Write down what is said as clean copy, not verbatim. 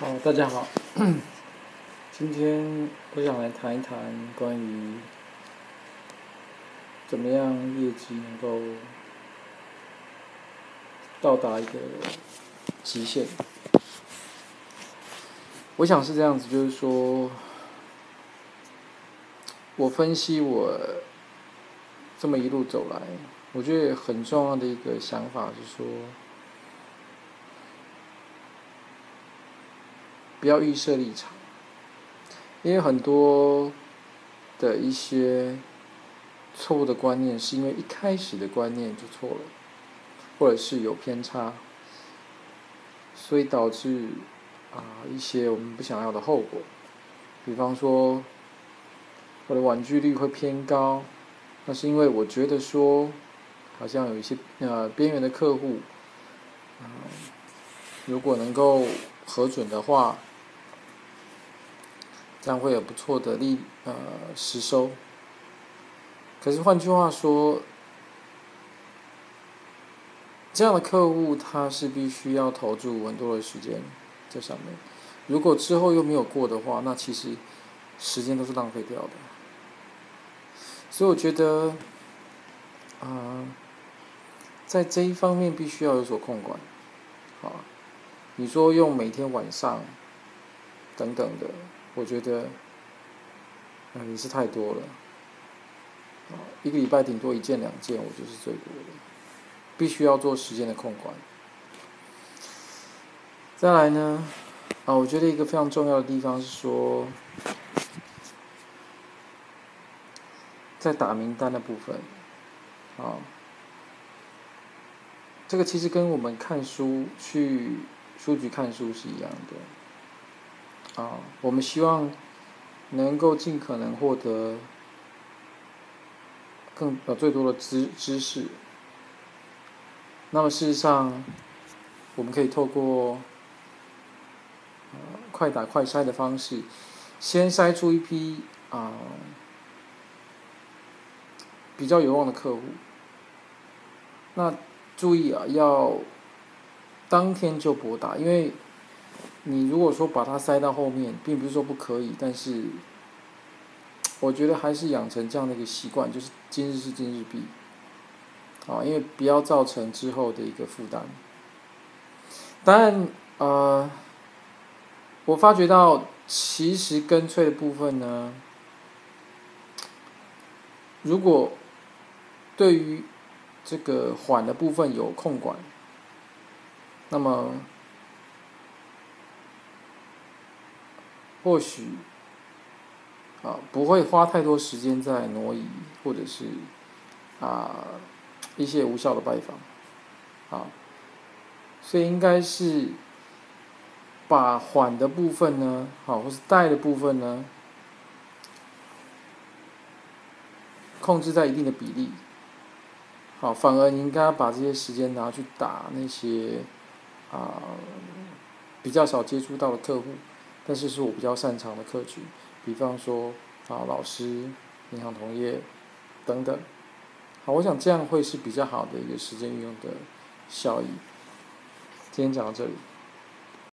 好，大家好。今天我想来谈一谈关于怎么样业绩能够到达一个极限。我想是这样子，就是说，我分析我这么一路走来，我觉得很重要的一个想法是说，不要预设立场，因为很多的一些错误的观念，是因为一开始的观念就错了，或者是有偏差，所以导致一些我们不想要的后果。比方说，我的婉拒率会偏高，那是因为我觉得说，好像有一些边缘的客户，如果能够核准的话，这样会有不错的实收。可是换句话说，这样的客户他是必须要投注很多的时间在上面，如果之后又没有过的话，那其实时间都是浪费掉的。所以我觉得，在这一方面必须要有所控管。你说用每天晚上等等的，我觉得也是太多了。一个礼拜顶多1件2件，我就是最多的。必须要做时间的控管。再来呢，我觉得一个非常重要的地方是说，在打名单的部分，这个其实跟我们看书去书局看书是一样的。我们希望能够尽可能获得最多的知识。那么事实上，我们可以透过快打快筛的方式，先筛出一批比较有望的客户。那注意要当天就拨打，因为你如果说把它塞到后面，并不是说不可以，但是我觉得还是养成这样的一个习惯，就是今日事今日毕。因为不要造成之后的一个负担。当然，我发觉到其实跟催的部分呢，如果对于这个缓的部分有控管，那么或许不会花太多时间在挪移，或者是一些无效的拜访。所以应该是把缓的部分呢，或是带的部分呢，控制在一定的比例。反而你应该把这些时间拿去打那些比较少接触到的客户，但是是我比较擅长的客群，比方说老师、银行同业等等。我想这样会是比较好的一个时间运用的效益。今天讲到这里。